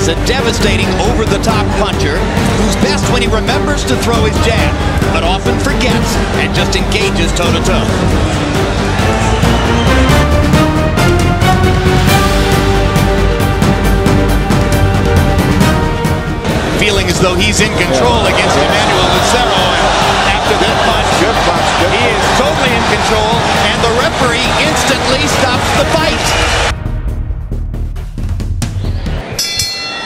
is a devastating over-the-top puncher who's best when he remembers to throw his jab, but often forgets and just engages toe-to-toe. Feeling as though he's in control against Emmanuel Lucero. After that punch, he is totally in control, and the referee instantly stops the fight.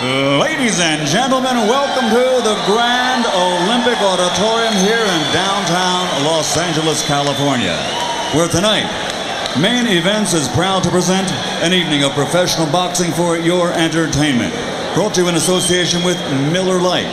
Ladies and gentlemen, welcome to the Grand Olympic Auditorium here in downtown Los Angeles, California, where tonight, Main Events is proud to present an evening of professional boxing for your entertainment. Brought to you in association with Miller Lite,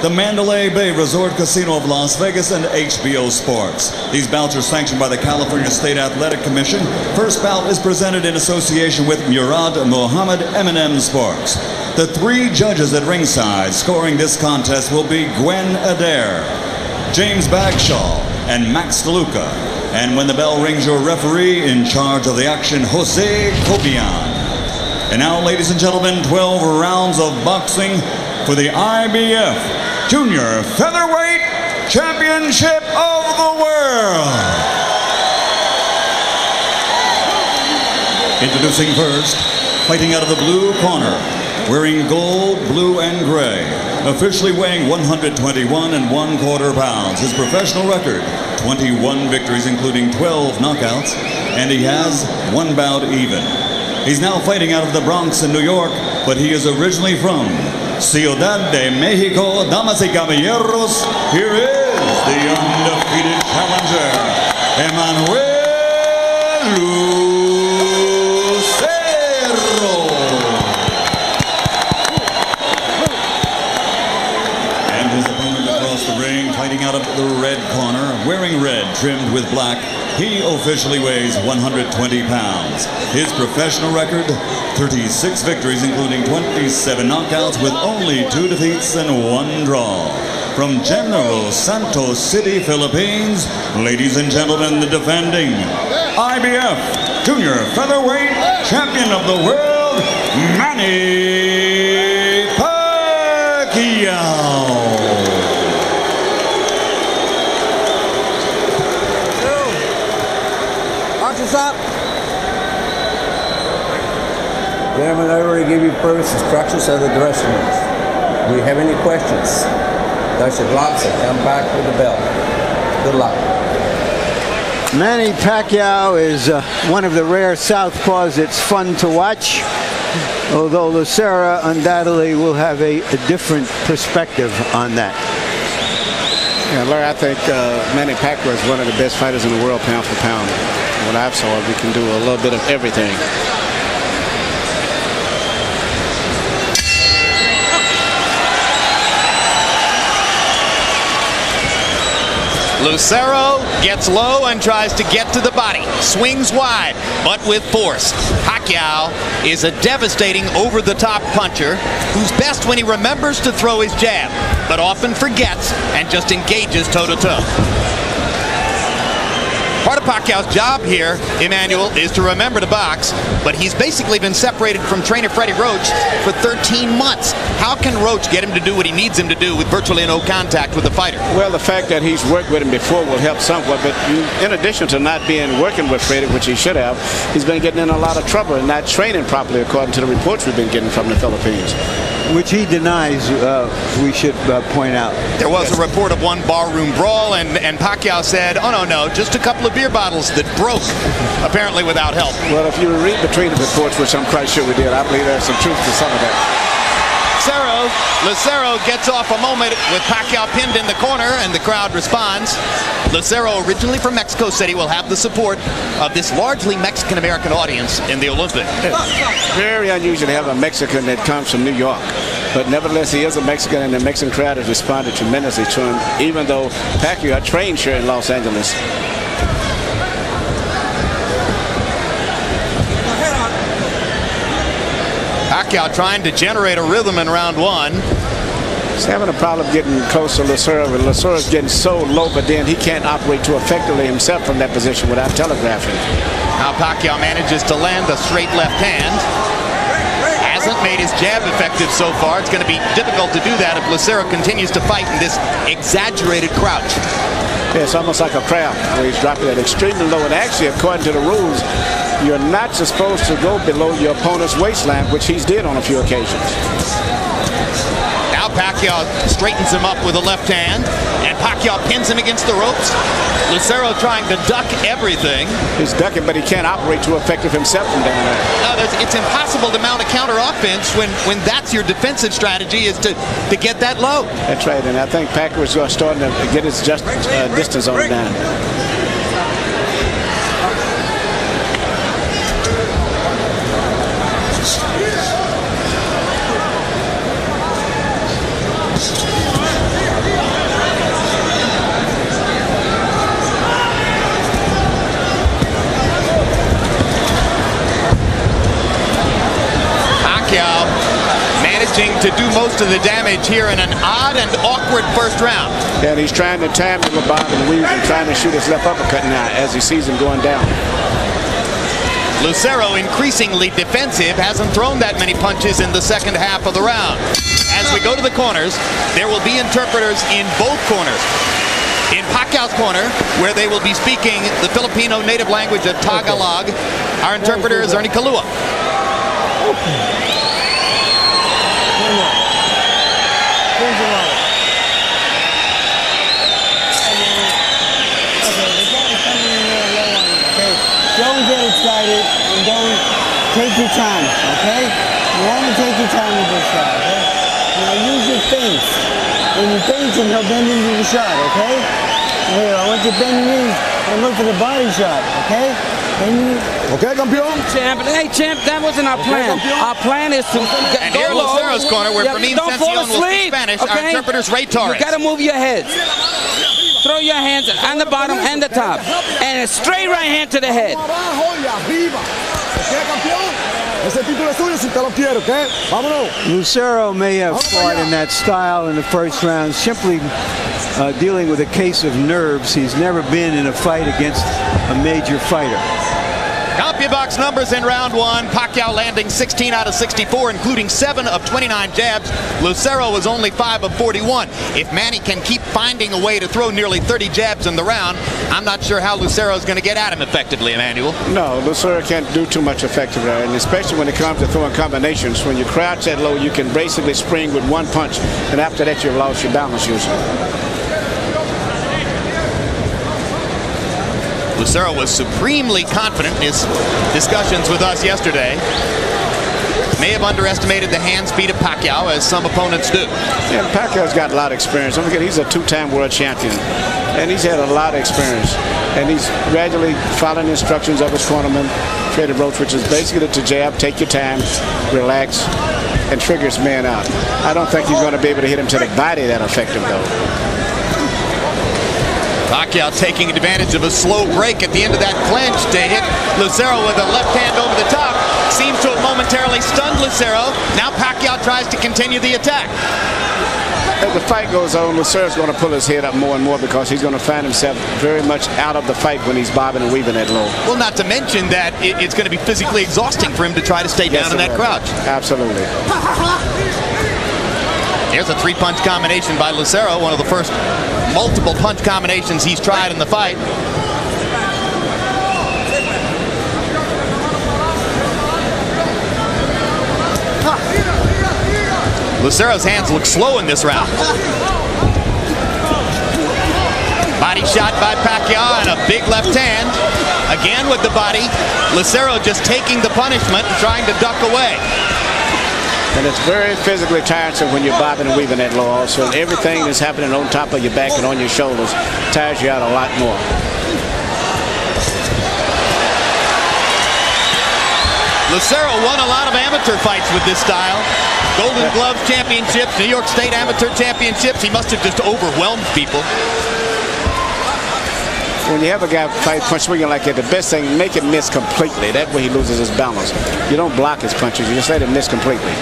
the Mandalay Bay Resort Casino of Las Vegas, and HBO Sports. These bouts are sanctioned by the California State Athletic Commission. First bout is presented in association with Murad Mohammed M&M Sports. The three judges at ringside scoring this contest will be Gwen Adair, James Bagshaw, and Max DeLuca. And when the bell rings, your referee in charge of the action, Jose Cobian. And now, ladies and gentlemen, 12 rounds of boxing for the IBF Junior Featherweight Championship of the World. Introducing first, fighting out of the blue corner, wearing gold, blue, and gray, officially weighing 121 1/4 pounds. His professional record, 21 victories, including 12 knockouts, and he has one bout even. He's now fighting out of the Bronx in New York, but he is originally from Ciudad de Mexico. Damas y caballeros, here is the undefeated challenger, Emmanuel Lucero. And his opponent across the ring, fighting out of the red corner, wearing red trimmed with black. He officially weighs 120 pounds. His professional record, 36 victories, including 27 knockouts, with only 2 defeats and 1 draw. From General Santos City, Philippines, ladies and gentlemen, the defending IBF Junior Featherweight Champion of the World, Manny Pacquiao. Up. Gentlemen, I already gave you previous instructions of the dressing rooms. Do you have any questions? Touch the gloves and come back with the bell. Good luck. Manny Pacquiao is one of the rare southpaws that's fun to watch, although Lucero undoubtedly will have a different perspective on that. Yeah, Larry, I think Manny Pacquiao is one of the best fighters in the world, pound for pound. What I've saw, we can do a little bit of everything. Lucero gets low and tries to get to the body. Swings wide, but with force. Pacquiao is a devastating over-the-top puncher who's best when he remembers to throw his jab, but often forgets and just engages toe-to-toe. Part of Pacquiao's job here, Emmanuel, is to remember to box, but he's basically been separated from trainer Freddie Roach for 13 months. How can Roach get him to do what he needs him to do with virtually no contact with the fighter? Well, the fact that he's worked with him before will help somewhat, but in addition to not working with Freddie, which he should have, he's been getting in a lot of trouble and not training properly, according to the reports we've been getting from the Philippines. Which he denies, we should point out. There was a report of one barroom brawl, and Pacquiao said, oh, no, just a couple of beer bottles that broke, apparently without help. Well, if you read between the reports, which I'm quite sure we did, I believe there's some truth to some of that. Lucero gets off a moment with Pacquiao pinned in the corner, and the crowd responds. Lucero, originally from Mexico City, will have the support of this largely Mexican-American audience in the Olympics. Very unusual to have a Mexican that comes from New York. But nevertheless, he is a Mexican, and the Mexican crowd has responded tremendously to him, even though Pacquiao trained here in Los Angeles. Pacquiao trying to generate a rhythm in round one. He's having a problem getting close to Lucero. Lucero's getting so low, but then he can't operate too effectively himself from that position without telegraphing. Now Pacquiao manages to land a straight left hand. Has hasn't made his jab effective so far. It's going to be difficult to do that if Lucero continues to fight in this exaggerated crouch. Yeah, it's almost like a crab where he's dropping it extremely low. And actually, according to the rules, you're not supposed to go below your opponent's waistline, which he's did on a few occasions. Now Pacquiao straightens him up with a left hand, and Pacquiao pins him against the ropes. Lucero trying to duck everything. He's ducking, but he can't operate too effective himself from down there. No, it's impossible to mount a counter offense when that's your defensive strategy, is to get that low. That's right, and I think Pacquiao is starting to get his distance on it down. Managing to do most of the damage here in an odd and awkward first round. Yeah, and he's trying to time it with bob and weave and trying to shoot his left uppercut now as he sees him going down. Lucero, increasingly defensive, hasn't thrown that many punches in the second half of the round. As we go to the corners, there will be interpreters in both corners. In Pacquiao's corner, where they will be speaking the Filipino native language of Tagalog, our interpreter is Ernie Kalua. Don't get excited and don't take your time, okay? You want to take your time with this shot, okay? Now use your feints. When you feint him, he'll bend into the shot, okay? Here, I want you to bend your knees and look for the body shot, okay? Okay, campeón. Champ, hey, champ, that wasn't our plan. Our plan is to and here Lucero's corner, where Fermin Sencion will speak Spanish, okay? Our interpreter's Ray Torres. You gotta move your heads. Throw your hands on the bottom and the top. And a straight right hand to the head. Lucero may have fought in that style in the first round, simply dealing with a case of nerves. He's never been in a fight against a major fighter. CompuBox numbers in round one. Pacquiao landing 16 out of 64, including 7 of 29 jabs. Lucero was only 5 of 41. If Manny can keep finding a way to throw nearly 30 jabs in the round, I'm not sure how Lucero is going to get at him effectively, Emmanuel. No, Lucero can't do too much effective there, and especially when it comes to throwing combinations. When you crouch that low, you can basically spring with one punch, and after that, you've lost your balance usually. Lucero was supremely confident in his discussions with us yesterday. May have underestimated the hand speed of Pacquiao, as some opponents do. Yeah, Pacquiao's got a lot of experience. Don't forget, he's a 2-time world champion, and he's had a lot of experience. And he's gradually following the instructions of his cornerman, Freddie Roach, which is basically to jab, take your time, relax, and trigger his man out. I don't think he's going to be able to hit him to the body that effective, though. Pacquiao taking advantage of a slow break at the end of that clinch to hit Lucero with a left hand over the top. Seems to have momentarily stunned Lucero. Now Pacquiao tries to continue the attack. As the fight goes on, Lucero's going to pull his head up more and more because he's going to find himself very much out of the fight when he's bobbing and weaving that low. Well, not to mention that it's going to be physically exhausting for him to try to stay down in that crouch. Absolutely. Here's a 3-punch combination by Lucero, one of the first multiple punch combinations he's tried in the fight. Lucero's hands look slow in this round. Body shot by Pacquiao and a big left hand. Again with the body. Lucero just taking the punishment and trying to duck away. And it's very physically tiresome when you're bobbing and weaving that low also. Everything that's happening on top of your back and on your shoulders tires you out a lot more. Lucero won a lot of amateur fights with this style. Golden Gloves championships, New York State amateur championships. He must have just overwhelmed people. When you have a guy fight punch swinging like that, the best thing, make him miss completely. That way he loses his balance. You don't block his punches, you just let him miss completely.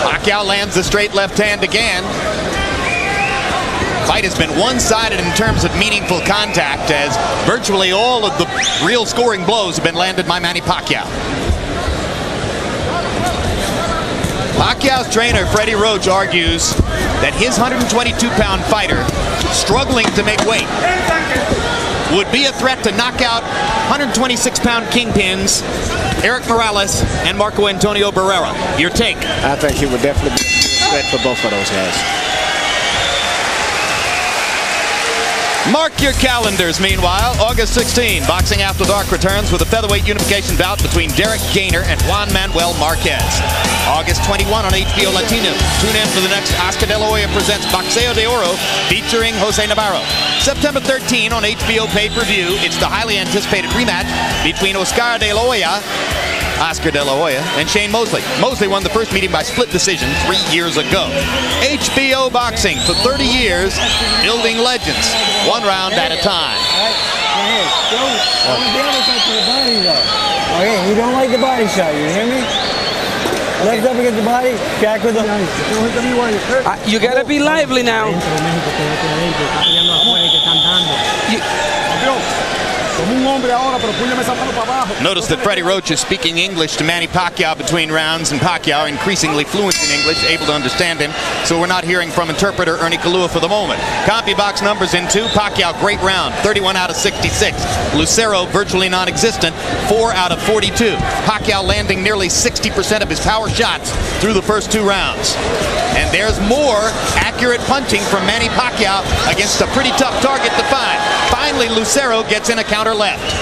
Pacquiao lands the straight left hand again. Fight has been one-sided in terms of meaningful contact, as virtually all of the real scoring blows have been landed by Manny Pacquiao. Pacquiao's trainer, Freddie Roach, argues that his 122-pound fighter, struggling to make weight, would be a threat to knock out 126-pound kingpins Eric Morales and Marco Antonio Barrera. Your take? I think he would definitely be a threat for both of those guys. Mark your calendars, meanwhile. August 16, Boxing After Dark returns with a featherweight unification bout between Derek Gainer and Juan Manuel Marquez. August 21 on HBO Latino. Tune in for the next Oscar De La Hoya Presents Boxeo de Oro featuring Jose Navarro. September 13 on HBO Pay-Per-View, it's the highly anticipated rematch between Oscar De La Hoya and Shane Mosley. Mosley won the first meeting by split decision 3 years ago. HBO Boxing for 30 years, building legends, one round at a time. Okay, you don't like the body shot, you hear me? Left up against the body, back with the... You gotta be lively now. Notice that Freddie Roach is speaking English to Manny Pacquiao between rounds, and Pacquiao increasingly fluent in English, able to understand him, so we're not hearing from interpreter Ernie Kalua for the moment. CompuBox numbers in 2. Pacquiao, great round, 31 out of 66. Lucero, virtually non-existent, 4 out of 42. Pacquiao landing nearly 60% of his power shots through the first 2 rounds. And there's more accurate punching from Manny Pacquiao against a pretty tough target to find. Finally, Lucero gets in a counter left.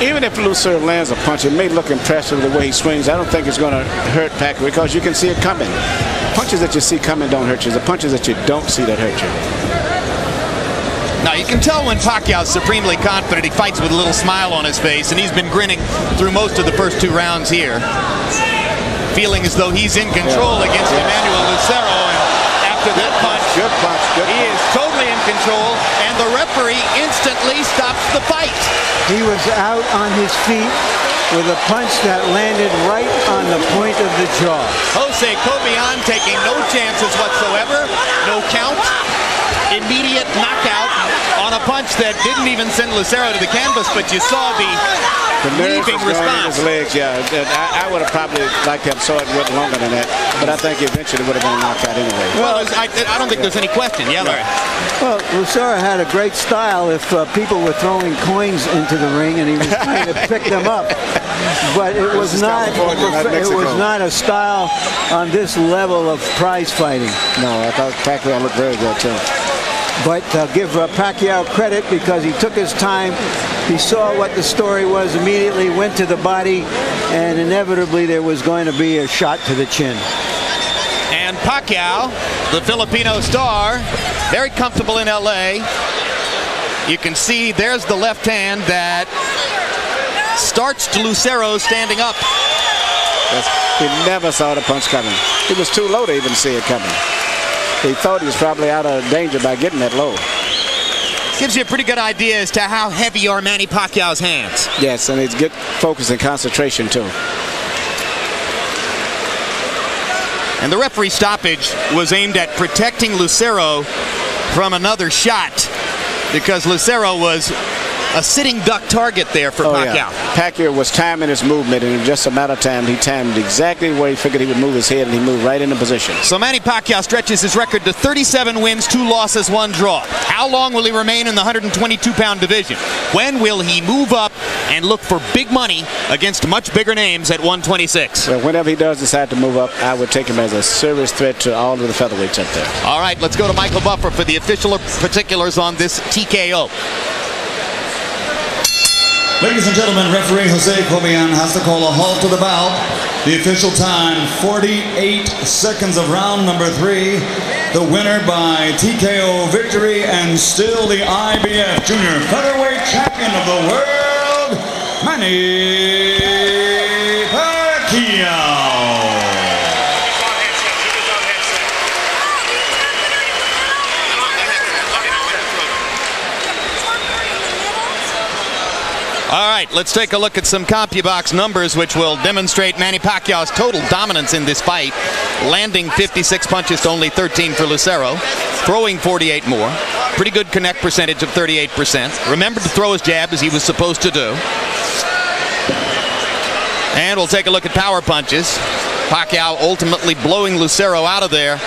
Even if Lucero lands a punch, it may look impressive the way he swings. I don't think it's going to hurt Pacquiao because you can see it coming. Punches that you see coming don't hurt you. The punches that you don't see that hurt you. Now, you can tell when Pacquiao's supremely confident. He fights with a little smile on his face, and he's been grinning through most of the first 2 rounds here, feeling as though he's in control against Emmanuel Lucero. And after that punch, he is totally in control, and the referee instantly stops the fight. He was out on his feet with a punch that landed right on the point of the jaw. Jose Cobian taking no chances whatsoever, no count, immediate knockout on a punch that didn't even send Lucero to the canvas, but you saw the leaping response. His legs, yeah. I would have probably liked to have saw it with longer than that, but I think eventually it would have been a knockout anyway. Well, I don't think there's any question. Yeah, Larry. Well, Lucero had a great style if people were throwing coins into the ring and he was trying to pick them up. But it was not a style on this level of prize fighting. No, I thought Pacquiao looked very good too. But give Pacquiao credit because he took his time. He saw what the story was, immediately went to the body, and inevitably there was going to be a shot to the chin. And Pacquiao, the Filipino star, very comfortable in LA. You can see there's the left hand that starts to Lucero standing up. He never saw the punch coming. He was too low to even see it coming. He thought he was probably out of danger by getting that low. Gives you a pretty good idea as to how heavy are Manny Pacquiao's hands. Yes, and it's good focus and concentration too. And the referee stoppage was aimed at protecting Lucero from another shot because Lucero was a sitting duck target there for Pacquiao. Yeah. Pacquiao was timing his movement, and in just a matter of time, he timed exactly where he figured he would move his head, and he moved right into position. So Manny Pacquiao stretches his record to 37 wins, 2 losses, 1 draw. How long will he remain in the 122-pound division? When will he move up and look for big money against much bigger names at 126? Well, whenever he does decide to move up, I would take him as a serious threat to all of the featherweights up there. All right, let's go to Michael Buffer for the official particulars on this TKO. Ladies and gentlemen, referee Jose Cobian has to call a halt to the bout. The official time, 48 seconds of round number 3. The winner by TKO victory and still the IBF Junior Featherweight Champion of the world, Manny Pacquiao. All right, let's take a look at some CompuBox numbers which will demonstrate Manny Pacquiao's total dominance in this fight. Landing 56 punches to only 13 for Lucero. Throwing 48 more. Pretty good connect percentage of 38%. Remembered to throw his jab as he was supposed to do. And we'll take a look at power punches. Pacquiao ultimately blowing Lucero out of there,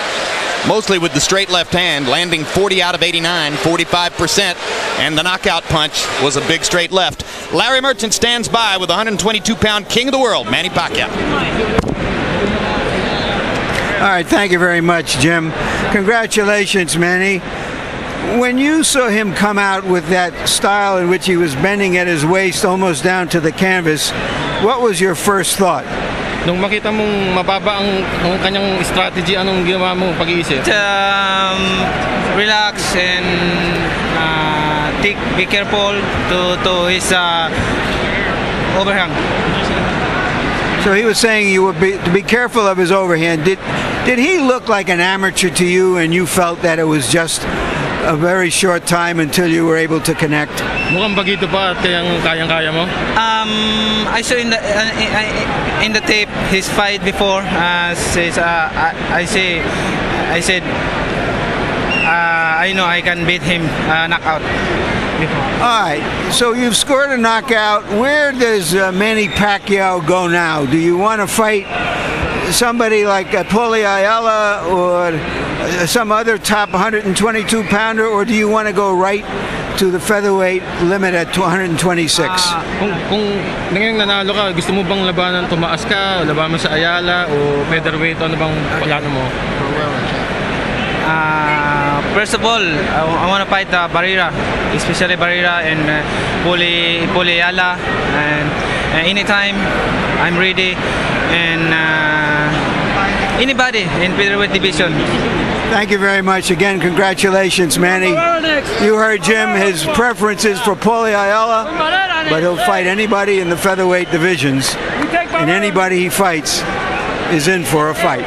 mostly with the straight left hand, landing 40 out of 89, 45%, and the knockout punch was a big straight left. Larry Merchant stands by with 122-pound king of the world, Manny Pacquiao. All right, thank you very much, Jim. Congratulations, Manny. When you saw him come out with that style in which he was bending at his waist almost down to the canvas, what was your first thought? Nung makita mong mababa ang kanyang strategy, anong ginawa mo pag-iisip? Relax and be careful to his overhand. So he was saying you would to be careful of his overhand. Did he look like an amateur to you, and you felt that it was just a very short time until you were able to connect? Mukhang bagito pa at kayang-kaya mo? I saw in the tape his fight before. I know I can beat him knockout before. All right, so you've scored a knockout. Where does Manny Pacquiao go now? Do you want to fight somebody like Paulie Ayala or some other top 122-pounder, or do you want to go right to the featherweight limit at 126? Kung ngayon nanalo ka, gusto mo bang labanan, tumaas ka, labanan mo sa Ayala o featherweight, ano bang plano mo? First of all, I want to fight Barrera, especially Barrera and Paulie Ayala, and anytime I'm ready, and anybody in featherweight division. Thank you very much. Again, congratulations, Manny. You heard Jim, his preference is for Paulie Ayala, but he'll fight anybody in the featherweight divisions, and anybody he fights is in for a fight.